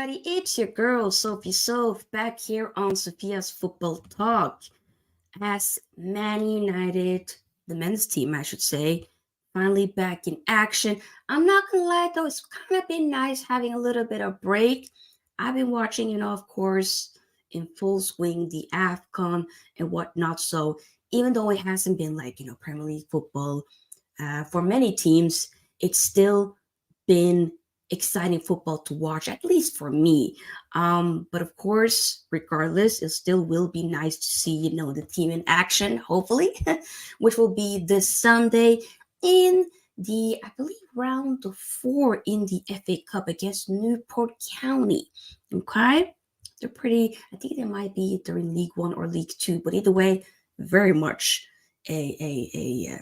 everybody, it's your girl Sophie Soph back here on Sofia's Football Talk. As Man United, the men's team, I should say, finally back in action. I'm not gonna lie though, it's kind of been nice having a little bit of break. I've been watching, of course, in full swing the AFCON and whatnot. So even though it hasn't been like, Premier League football for many teams, it's still been exciting football to watch, at least for me. But of course, regardless, it still will be nice to see, the team in action, hopefully, which will be this Sunday in the, I believe, round of 4 in the FA Cup against Newport County. Okay? They're pretty, I think they might be either in League One or League Two, but either way, very much a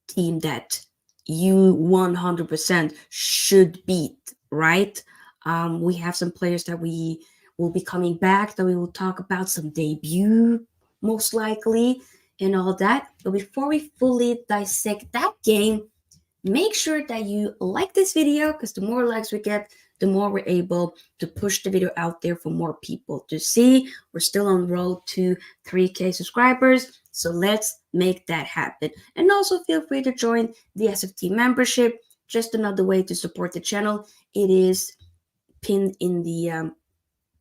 team that you 100% should beat, right? We have some players that we will be coming back that we will talk about, some debut, most likely, and all that. But before we fully dissect that game, make sure that you like this video, because the more likes we get, the more we're able to push the video out there for more people to see. We're still on road to 3K subscribers, so let's make that happen. And also feel free to join the SFT membership, just another way to support the channel. It is pinned in the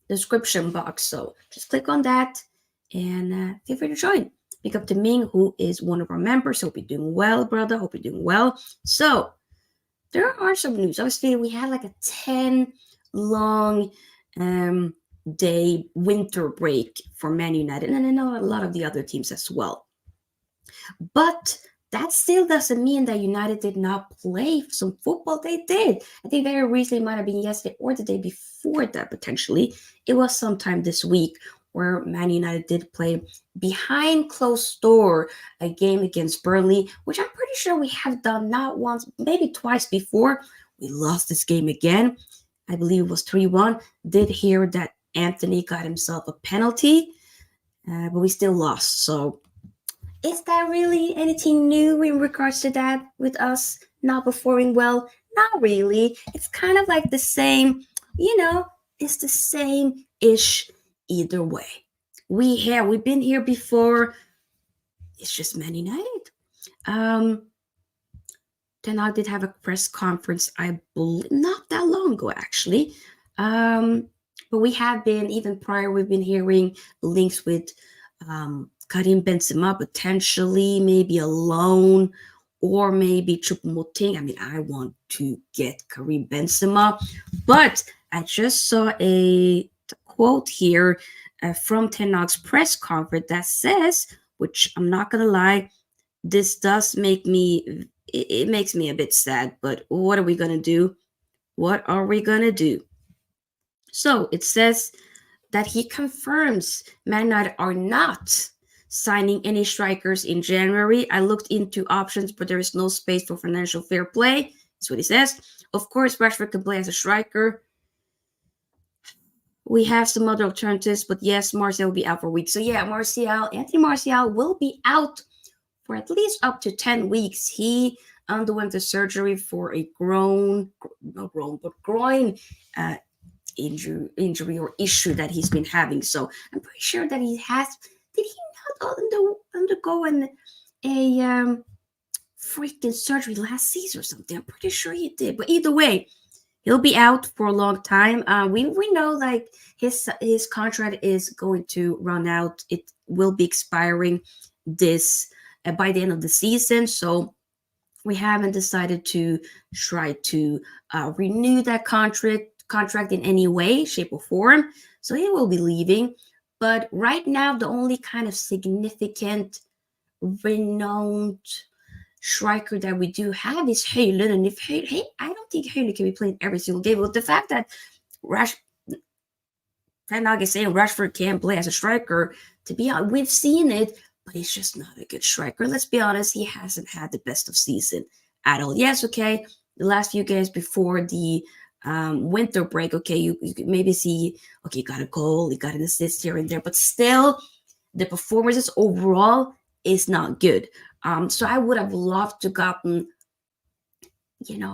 description box, so just click on that and feel free to join. Pick up to Ming, who is one of our members. Hope you're doing well, brother. Hope you're doing well. So there are some news. Obviously, we had like a 10 long day winter break for Man United, and I know a lot of the other teams as well. But that still doesn't mean that United did not play some football. They did. I think very recently, might have been yesterday or the day before that, potentially. It was sometime this week where Man United did play behind closed door a game against Burnley, which I'm pretty sure we have done not once, maybe twice before. We lost this game again. I believe it was 3-1. Did hear that Anthony got himself a penalty, but we still lost. So is that really anything new in regards to that with us not performing well? Not really. It's kind of like the same, it's the same-ish either way. We've been here before. It's just Man United. Then I did have a press conference, I believe, not that long ago, actually. But we have been, even prior, we've been hearing links with Karim Benzema, potentially, maybe a loan, or maybe Choupo-Moting. I mean, I want to get Karim Benzema, but I just saw a quote here from Ten Hag's press conference that says, which I'm not gonna lie, this does make me, it makes me a bit sad, but what are we gonna do? What are we gonna do? So it says that he confirms Man United are not signing any strikers in January. I looked into options, but there is no space for financial fair play. That's what he says. Of course, Rashford can play as a striker. We have some other alternatives, but yes, Martial will be out for weeks. So yeah, Anthony Martial will be out for at least up to 10 weeks. He underwent the surgery for a groin injury or issue that he's been having. So I'm pretty sure that he has. Did he not undergo a freaking surgery last season or something? I'm pretty sure he did. But either way, he'll be out for a long time. We know like his contract is going to run out. It will be expiring this by the end of the season. So we haven't decided to try to renew that contract in any way, shape, or form. So he will be leaving. But right now, the only kind of significant, renowned striker that we do have is Hojlund. And if I don't think Hojlund can be playing every single game. But the fact that Ten Hag is saying Rashford can't play as a striker, to be honest, we've seen it, but he's just not a good striker. Let's be honest, he hasn't had the best of season at all. Yes, okay, the last few games before the winter break, okay, you could maybe see, okay, he got a goal, he got an assist here and there, but still, the performances overall is not good. So I would have loved to gotten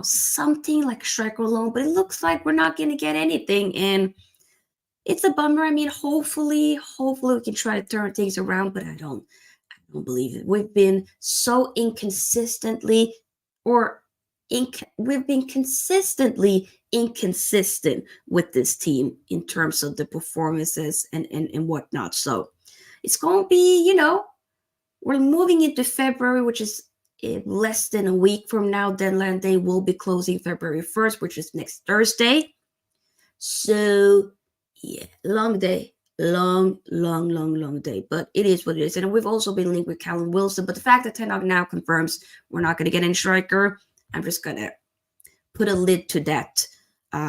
something like a striker loan, but it looks like we're not going to get anything. And it's a bummer. I mean, hopefully we can try to turn things around, but I don't believe it. We've been so inconsistently, we've been consistently inconsistent with this team in terms of the performances and whatnot. So it's going to be, we're moving into February, which is less than a week from now. Deadline day will be closing February 1st, which is next Thursday. So, yeah, long day. Long day. But it is what it is. And we've also been linked with Callum Wilson. But the fact that Ten Hag now confirms we're not going to get any striker, I'm just going to put a lid to that.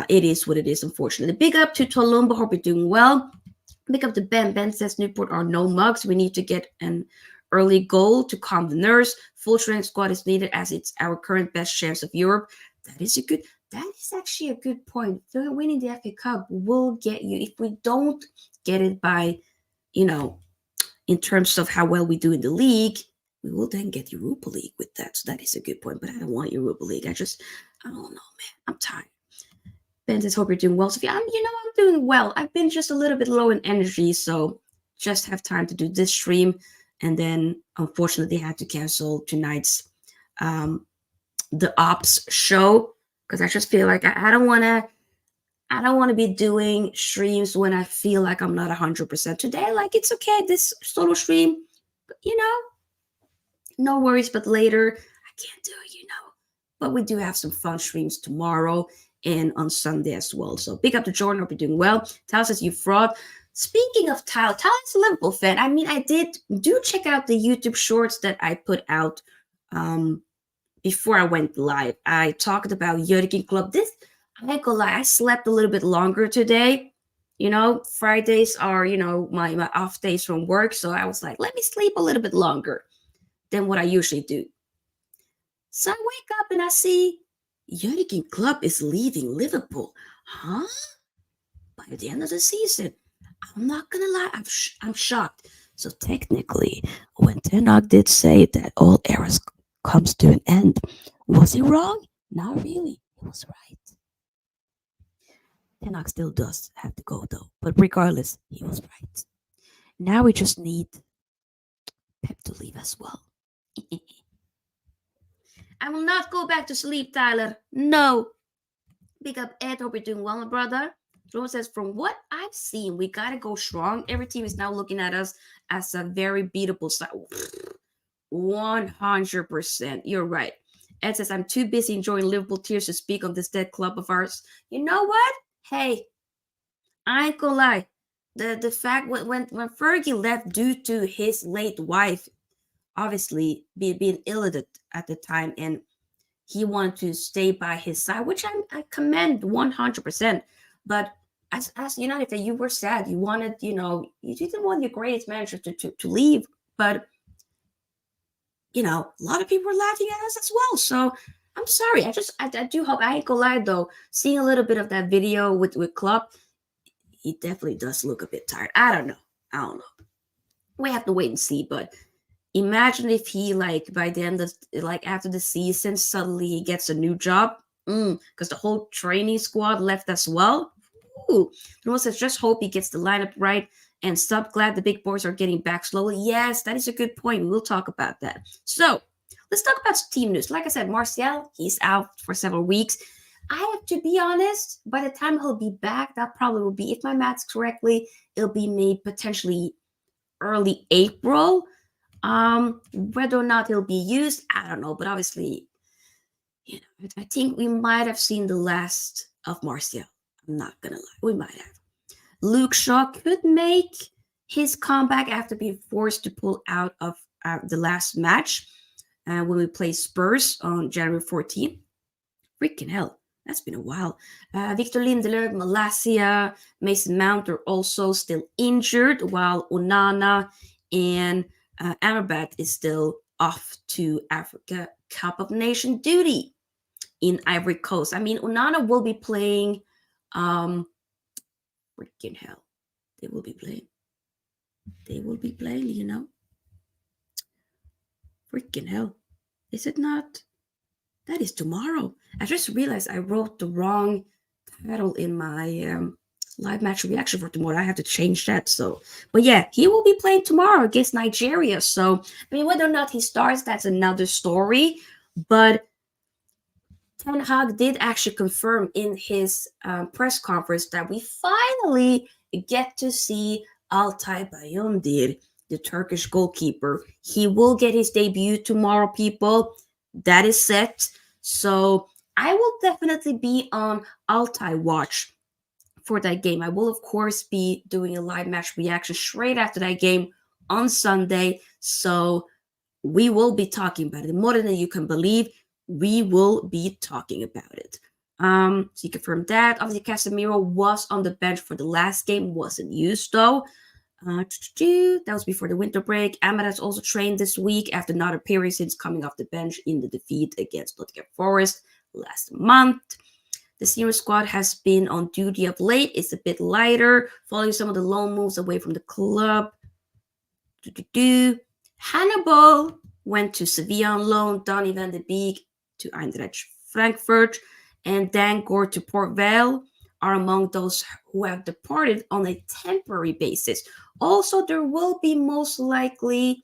It is what it is, unfortunately. Big up to Tolumba. Hope you're doing well. Big up to Ben. Ben says Newport are no mugs. We need to get an early goal to calm the nerves. Full strength squad is needed as it's our current best chance of Europe. That is actually a good point. Winning the FA Cup will get you. If we don't get it by, in terms of how well we do in the league, we will then get Europa League with that. So that is a good point. But I don't want Europa League. I don't know, man. I'm tired. Ben says, hope you're doing well, Sofia. I'm doing well. I've been just a little bit low in energy, so just have time to do this stream. And then, unfortunately, had to cancel tonight's the Ops show because I just feel like I don't want to be doing streams when I feel like I'm not 100% today. Like, it's okay, this solo stream, no worries. But later, I can't do it, But we do have some fun streams tomorrow and on Sunday as well. So big up to Jordan. Hope you're doing well. Tal says you fraud. Speaking of Tal is a Liverpool fan. I mean, I do check out the YouTube shorts that I put out before I went live. I talked about Jurgen Klopp. I ain't gonna lie, I slept a little bit longer today. Fridays are, my off days from work. So I was like, let me sleep a little bit longer than what I usually do. So I wake up and I see Jurgen Klopp is leaving Liverpool. Huh? By the end of the season. I'm not gonna lie, I'm shocked. So technically, when Ten Hag did say that all eras comes to an end, was he wrong? Not really. He was right. Ten Hag still does have to go though, but regardless, he was right. Now we just need Pep to leave as well. I will not go back to sleep, Tyler. No. Big up, Ed. Hope you're doing well, my brother. Jerome says, from what I've seen, we got to go strong. Every team is now looking at us as a very beatable side. 100%. You're right. Ed says, I'm too busy enjoying Liverpool tears to speak on this dead club of ours. You know what? Hey, I ain't gonna lie. The fact when Fergie left due to his late wife, obviously being ill at the time, and he wanted to stay by his side, which I commend 100%. But as United fan, you were sad. You wanted, you didn't want your greatest manager to leave. But, a lot of people were laughing at us as well. So I'm sorry. I do hope, I ain't gonna lie though, seeing a little bit of that video with Klopp, he definitely does look a bit tired. I don't know. We have to wait and see, but imagine if he, by the end of, after the season, suddenly he gets a new job. Because the whole training squad left as well. Ooh. Says, just hope he gets the lineup right and stop. Glad the big boys are getting back slowly. Yes, that is a good point. We'll talk about that. So, let's talk about team news. Like I said, Martial, he's out for several weeks. I have to be honest, by the time he'll be back, that probably will be, if my math's correctly, it'll be maybe potentially early April. Whether or not he'll be used, I don't know. But obviously, I think we might have seen the last of Martial. I'm not gonna lie, we might have. Luke Shaw could make his comeback after being forced to pull out of the last match when we play Spurs on January 14th. Freaking hell, that's been a while. Victor Lindelof, Malacia, Mason Mount are also still injured, while Onana and Amrabat is still off to Africa Cup of Nation duty in Ivory Coast. I mean, Onana will be playing. Freaking hell, they will be playing. Freaking hell, is it not? That is tomorrow. I just realized I wrote the wrong title in my live match reaction for tomorrow. I have to change that. So, but yeah, he will be playing tomorrow against Nigeria. So, I mean, whether or not he starts, that's another story. But Ten Hag did actually confirm in his press conference that we finally get to see Altay Bayındır, the Turkish goalkeeper. He will get his debut tomorrow, people. That is set. So I will definitely be on Altay watch for that game. I will, of course, be doing a live match reaction straight after that game on Sunday. So we will be talking about it more than you can believe. We will be talking about it. So you confirm that. Obviously, Casemiro was on the bench for the last game, wasn't used though. That was before the winter break. Ahmed has also trained this week after not appearing since coming off the bench in the defeat against Nottingham Forest last month. The senior squad has been on duty of late. It's a bit lighter, following some of the loan moves away from the club. Hannibal went to Sevilla on loan, Donny van de Beek to Eintracht Frankfurt, and Dan Gore to Port Vale are among those who have departed on a temporary basis. Also, there will be most likely,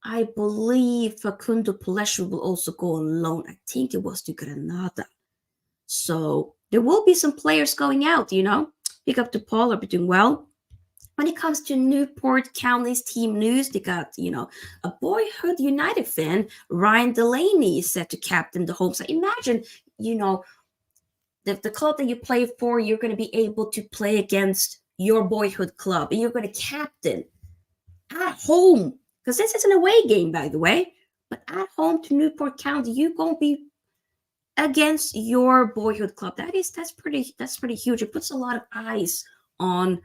I believe, Facundo Palesso will also go on loan. I think it was to Granada. So there will be some players going out, Pick up to Paul, are doing well. When it comes to Newport County's team news, they got, a boyhood United fan, Ryan Delaney, is set to captain the home side. Imagine, the club that you play for, you're going to be able to play against your boyhood club, and you're going to captain at home, because this is an away game, by the way, but at home to Newport County, you're going to be against your boyhood club. That's pretty huge. It puts a lot of eyes on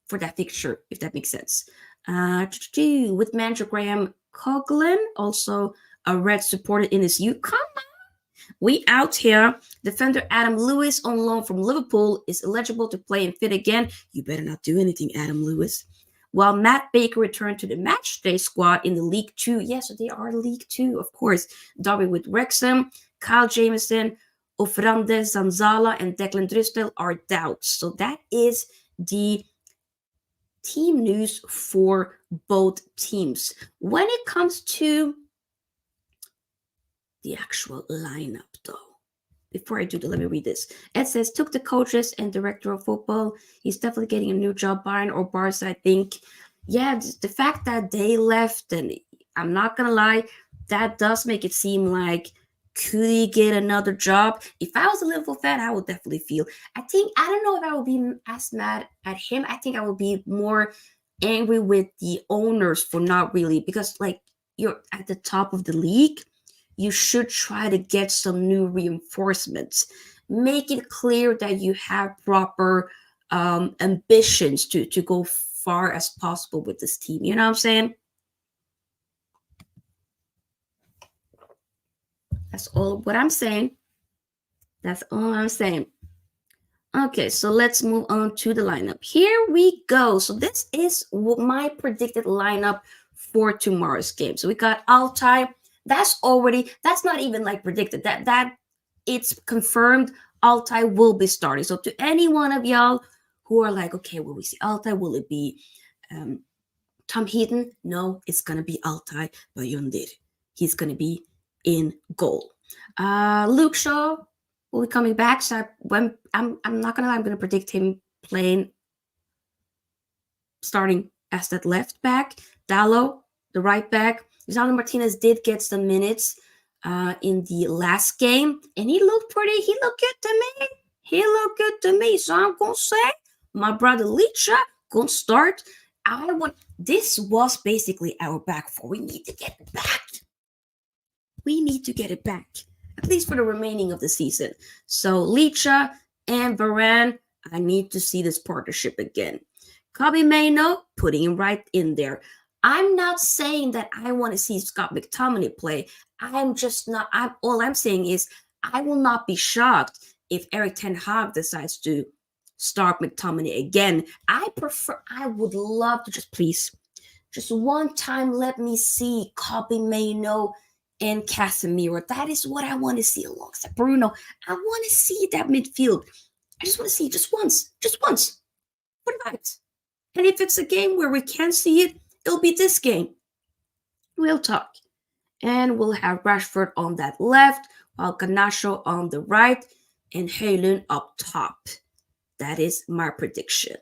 for that fixture, if that makes sense. With manager Graham Hojlund, also a red supporter in his youth. Come on, we out here. Defender Adam Lewis on loan from Liverpool is eligible to play and fit again. You better not do anything, Adam Lewis. While Matt Baker returned to the matchday squad in the League 2. Yes, they are League 2, of course. Derby with Wrexham, Kyle Jamieson, Ofrande Zanzala, and Declan Drysdale are doubts. So that is the team news for both teams. When it comes to the actual lineup, though, before I do that, let me read this. It says, took the coaches and director of football. He's definitely getting a new job, Bayern or Barca, I think. Yeah, the fact that they left, and I'm not going to lie, that does make it seem like, could he get another job? If I was a Liverpool fan, I would definitely feel. I don't know if I would be as mad at him. I think I would be more angry with the owners for not really, because you're at the top of the league. You should try to get some new reinforcements. Make it clear that you have proper ambitions to go far as possible with this team. You know what I'm saying? That's all what I'm saying. That's all I'm saying. Okay, so let's move on to the lineup. Here we go. So this is my predicted lineup for tomorrow's game. So we got Altay. That's not even predicted. That it's confirmed Altay will be starting. So to any one of y'all who are like, okay, will we see Altay? Will it be Tom Heaton? No, it's gonna be Altay Bayındır. He's gonna be in goal. Luke Shaw will be coming back. So I'm not gonna lie, I'm gonna predict him starting as that left back. Dalot, the right back. Lisandro Martinez did get some minutes in the last game, and he looked good to me. So I'm gonna say my brother Licha gonna start. This was basically our back four. We need to get it back. At least for the remaining of the season. So Licha and Varane, I need to see this partnership again. Kobbie Mainoo, putting him right in there. I'm not saying that I want to see Scott McTominay play. All I'm saying is I will not be shocked if Erik ten Hag decides to start McTominay again. I would love to just one time let me see Kobbie Mainoo and Casemiro. That is what I want to see alongside Bruno. I want to see that midfield. I just want to see it just once for the vibes. And if it's a game where we can't see it, it'll be this game. We'll talk. And we'll have Rashford on that left, while Garnacho on the right, and Hojlund up top. That is my prediction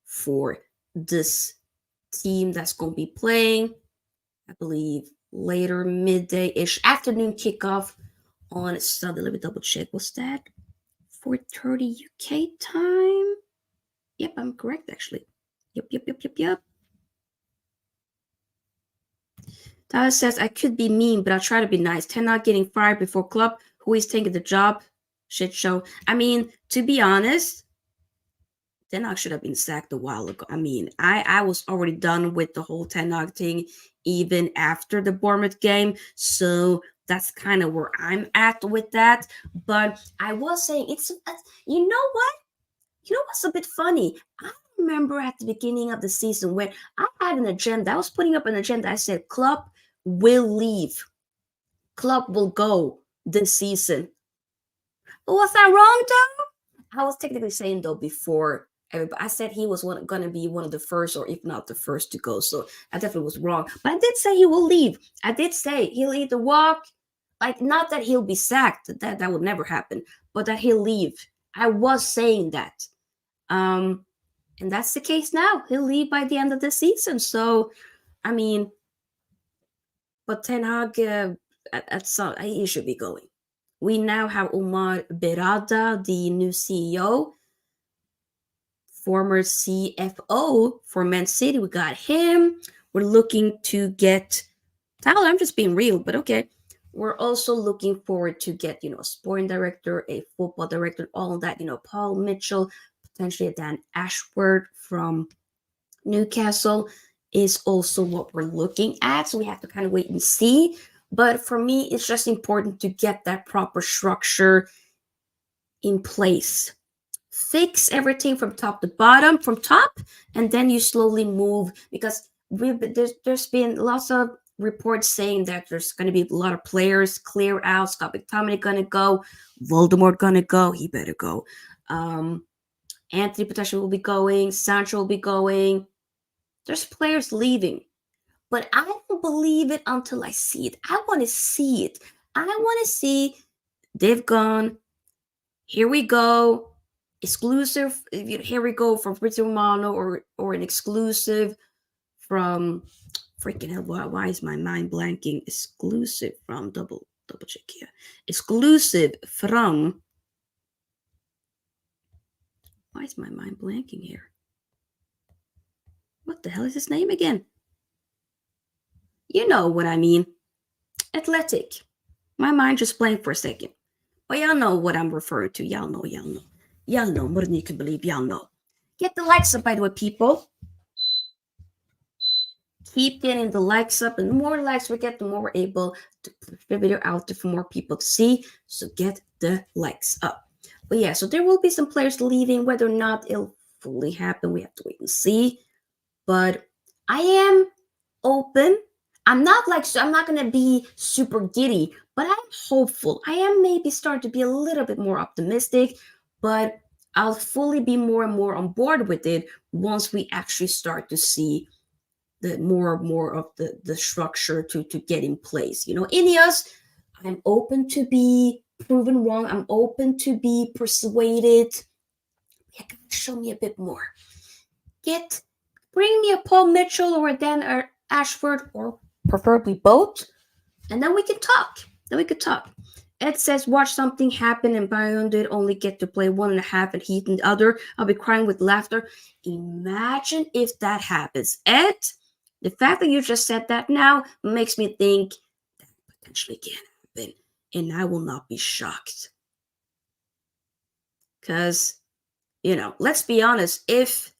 for this team that's going to be playing, I believe, later midday-ish afternoon kickoff on Sunday. Let me double check. What's that? 4:30 UK time? Yep, I'm correct actually. Yep. Tyler says, I could be mean, but I'll try to be nice. Ten not getting fired before club. Who is taking the job? Shit show. I mean, to be honest, Ten Hag should have been sacked a while ago. I mean, I was already done with the whole Ten Hag thing even after the Bournemouth game. So that's kind of where I'm at with that. But I was saying, you know what? You know what's a bit funny? I remember at the beginning of the season when I had an agenda. I was putting up an agenda. I said, Klopp will leave. Klopp will go this season. Was that wrong, though? I was technically saying, though, before everybody. I said he was going to be one of the first, or if not the first to go. So I definitely was wrong. But I did say he will leave. I did say he'll either walk, like, not that he'll be sacked. That would never happen. But that he'll leave. I was saying that. And that's the case now. He'll leave by the end of the season. So, I mean, but Ten Hag, at some, he should be going. We now have Omar Berrada, the new CEO, former CFO for Man City. We got him. We're looking to get Tyler. I'm just being real, but okay. We're also looking forward to get, a sporting director, a football director, all that, Paul Mitchell, potentially Dan Ashworth from Newcastle is also what we're looking at. So we have to kind of wait and see. But for me, it's just important to get that proper structure in place. Fix everything from top to bottom, from top, and then you slowly move, because there's been lots of reports saying that there's going to be a lot of players clear out. Scott McTominay going to go. Voldemort going to go. He better go. Anthony potentially will be going. Sancho will be going. There's players leaving. But I don't believe it until I see it. I want to see it. I want to see they've gone. Here we go. Exclusive. Here we go from Fabrizio Romano, or an exclusive from freaking hell. Why is my mind blanking? Exclusive from double check here. Exclusive from. Why is my mind blanking here? What the hell is his name again? You know what I mean. Athletic. My mind just blanked for a second. But y'all know what I'm referring to. Y'all know. Y'all know more than you can believe. Y'all know. Get the likes up, by the way, people. Keep getting the likes up. And the more likes we get, the more we're able to put the video out there for more people to see. So get the likes up. But yeah, so there will be some players leaving. Whether or not it'll fully happen, we have to wait and see. But I am open. I'm not going to be super giddy, but I'm hopeful. I am maybe starting to be a little bit more optimistic, but I'll fully be more and more on board with it once we actually start to see the more of the structure to get in place. Ineos, I'm open to be proven wrong. I'm open to be persuaded. Show me a bit more. Bring me a Paul Mitchell or a Dan Ashford, or preferably both, and then we can talk. Ed says, watch something happen and Bayern did only get to play 1.5 and Heat and the other. I'll be crying with laughter. Imagine if that happens. Ed, the fact that you just said that now makes me think that potentially can happen, and I will not be shocked. Because, let's be honest, if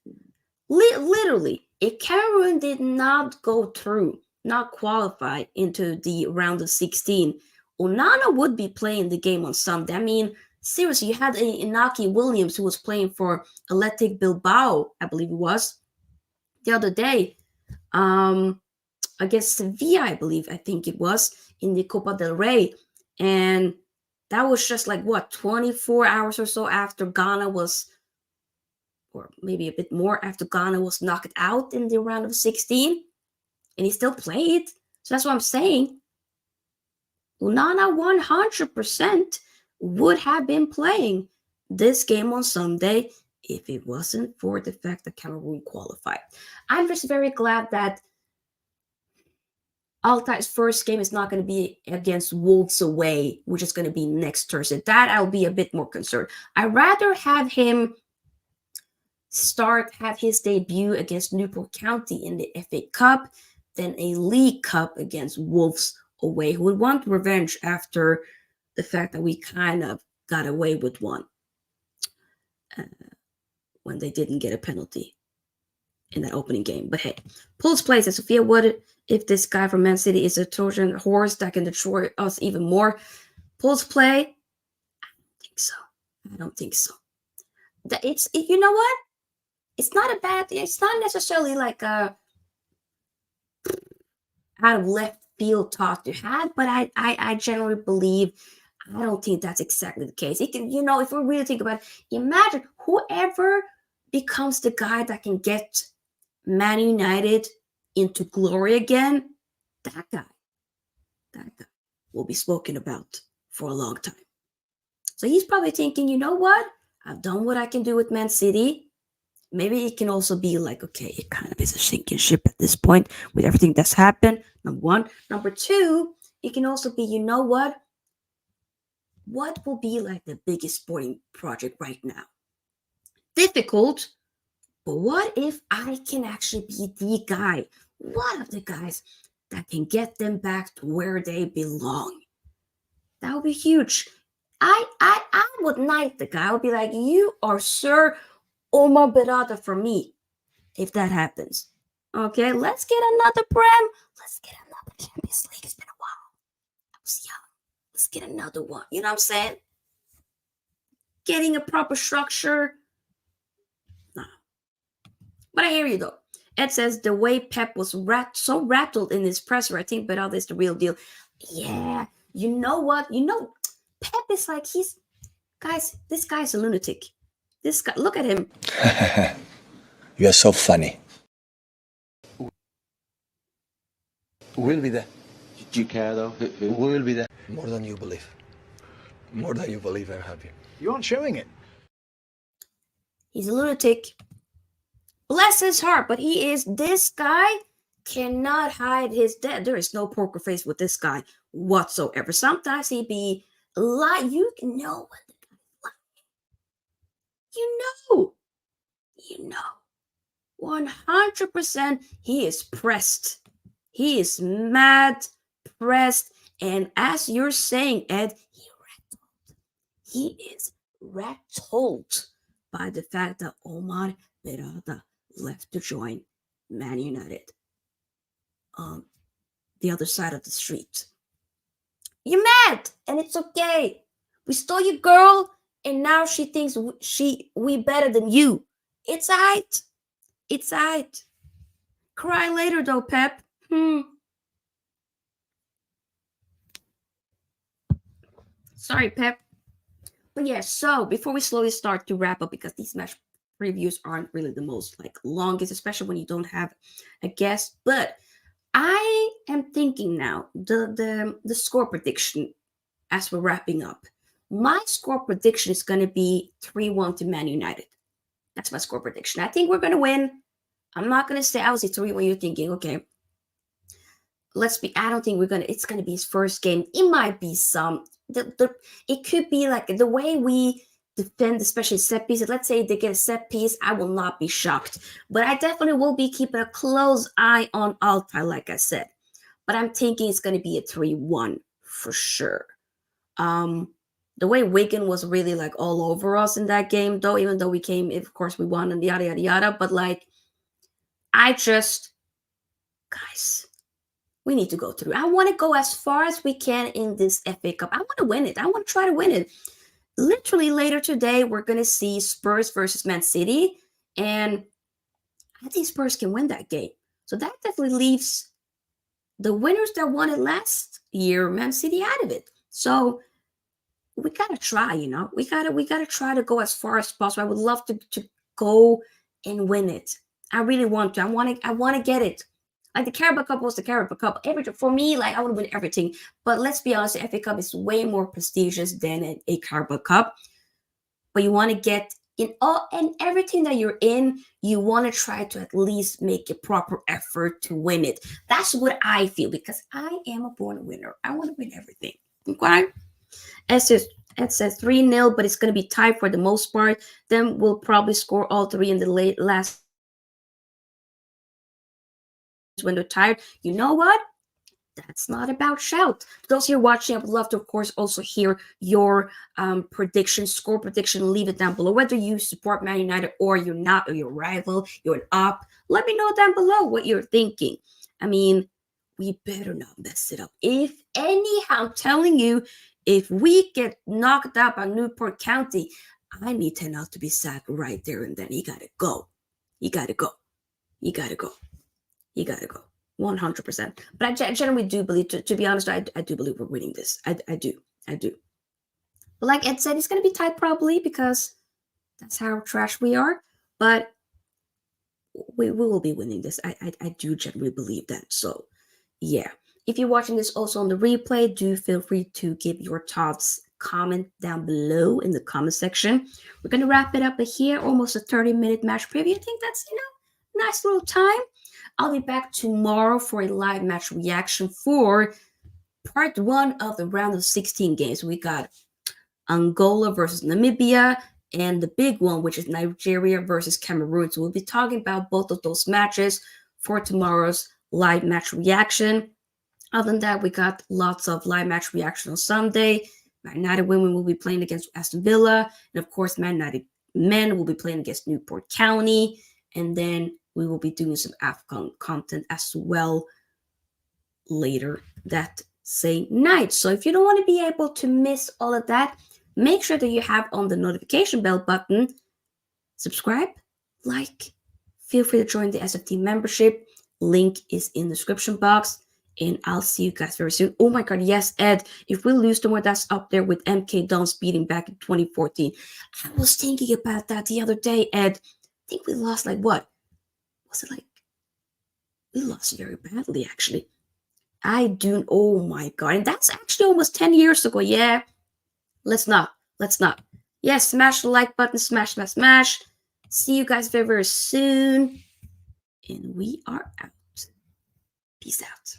literally, if Cameroon did not go through, not qualify into the round of 16, Onana would be playing the game on Sunday. I mean, seriously, you had Inaki Williams who was playing for Athletic Bilbao, I believe it was, the other day. against Sevilla, I think it was, in the Copa del Rey. And that was just like, what, 24 hours or so after Ghana was, or maybe a bit more after Ghana was knocked out in the round of 16. And he still played. So that's what I'm saying. Onana 100% would have been playing this game on Sunday if it wasn't for the fact that Cameroon qualified. I'm just very glad that Altay's first game is not going to be against Wolves away, which is going to be next Thursday. That I'll be a bit more concerned. I'd rather have him have his debut against Newport County in the FA Cup than a League Cup against Wolves away, who would want revenge after the fact that we kind of got away with one when they didn't get a penalty in that opening game. But hey, Pulse plays at Sofia. What if this guy from Man City is a Trojan horse that can destroy us even more? Pulse play? I don't think so. You know what? It's not necessarily like a out of left field thought to have, but I generally believe, I don't think that's exactly the case. It can, if we really think about it, imagine whoever becomes the guy that can get Man United into glory again, that guy will be spoken about for a long time. So he's probably thinking, you know what? I've done what I can do with Man City. Maybe it can also be like, okay, it kind of is a sinking ship at this point with everything that's happened. Number one. Number two, it can also be, you know what? What will be like the biggest sporting project right now? Difficult, but what if I can actually be the guy, one of the guys that can get them back to where they belong? That would be huge. I would knight the guy. I would be like, you are Sir Omar Berada for me, if that happens. Okay, let's get another Prem. Let's get another Champions League. It's been a while. I was young. Let's get another one. You know what I'm saying? Getting a proper structure. Nah. But I hear you though. Ed says the way Pep was so rattled in his presser, I think Berada is the real deal. Yeah. You know what? Pep is like, this guy's a lunatic. This guy, look at him. You are so funny. We'll be there. Do you care though? We will be there. More than you believe. More than you believe, I'm happy. You aren't showing it. He's a lunatic. Bless his heart, but this guy cannot hide his debt. There is no poker face with this guy whatsoever. Sometimes he be lying. You know what the guy's like. You know. 100% he is pressed. He is mad, pressed, and as you're saying, Ed, he is rattled by the fact that Omar Berada left to join Man United on the other side of the street. You're mad, and it's okay. We stole your girl, and now she thinks we better than you. It's aight. It's aight. Cry later, though, Pep. Sorry, Pep. But yeah, so before we slowly start to wrap up, because these match previews aren't really the most longest, especially when you don't have a guest. But I am thinking now the score prediction as we're wrapping up. My score prediction is going to be 3-1 to Man United. That's my score prediction. I think we're going to win. I'm not going to say obviously 3-1. You're thinking, okay, I don't think it's going to be his first game. It might be it could be like the way we defend, especially set pieces. Let's say they get a set piece, I will not be shocked. But I definitely will be keeping a close eye on Altay, like I said. But I'm thinking it's going to be a 3-1 for sure. The way Wigan was really all over us in that game, though, even though we came, of course, we won and yada, yada, yada. But guys, we need to go through. I want to go as far as we can in this FA Cup. I want to win it. I want to try to win it. Literally later today, we're going to see Spurs versus Man City. And I think Spurs can win that game. So that definitely leaves the winners that won it last year, Man City out of it. So we gotta try, we gotta try to go as far as possible. I would love to go and win it. I really want to. I want to get it. Like the Carabao Cup was the Carabao Cup. For me, like I want to win everything. But let's be honest, the FA Cup is way more prestigious than a Carabao Cup. But you want to get in all and everything that you're in, you want to try to at least make a proper effort to win it. That's what I feel, because I am a born winner. I want to win everything. Okay? It says 3-0, but it's going to be tied for the most part. Then we'll probably score all three in the last when they're tired. You know what? That's not about shout. Those here watching, I would love to, of course, also hear your prediction, score prediction. Leave it down below. Whether you support Man United or you're not, or you're rival, you're an op. Let me know down below what you're thinking. I mean, we better not mess it up. If anyhow, I'm telling you, if we get knocked out by Newport County, I need Ten to be sacked right there and then. He gotta go. He gotta go. He gotta go. He gotta go. 100%. But I generally do believe, to be honest, I do believe we're winning this. I do. But like Ed said, it's going to be tight probably, because that's how trash we are. But we will be winning this. I do generally believe that. So, yeah. If you're watching this also on the replay, do feel free to give your thoughts, comment down below in the comment section. We're going to wrap it up here. Almost a 30-minute match preview. I think that's, nice little time. I'll be back tomorrow for a live match reaction for part 1 of the round of 16 games. We got Angola versus Namibia, and the big one, which is Nigeria versus Cameroon. So we'll be talking about both of those matches for tomorrow's live match reaction. Other than that, we got lots of live match reaction on Sunday. Man United women will be playing against Aston Villa. And of course, Man United men will be playing against Newport County. And then we will be doing some AFCON content as well later that same night. So if you don't want to be able to miss all of that, make sure that you have on the notification bell button, subscribe, like, feel free to join the SFT membership. Link is in the description box. And I'll see you guys very soon. Oh my God, yes, Ed. If we lose tomorrow, that's up there with MK Dons beating back in 2014. I was thinking about that the other day, Ed. I think we lost like what? Was it like? We lost very badly, actually. Oh my God. And that's actually almost 10 years ago. Yeah. Let's not. Yes, smash the like button. Smash. See you guys very, very soon. And we are out. Peace out.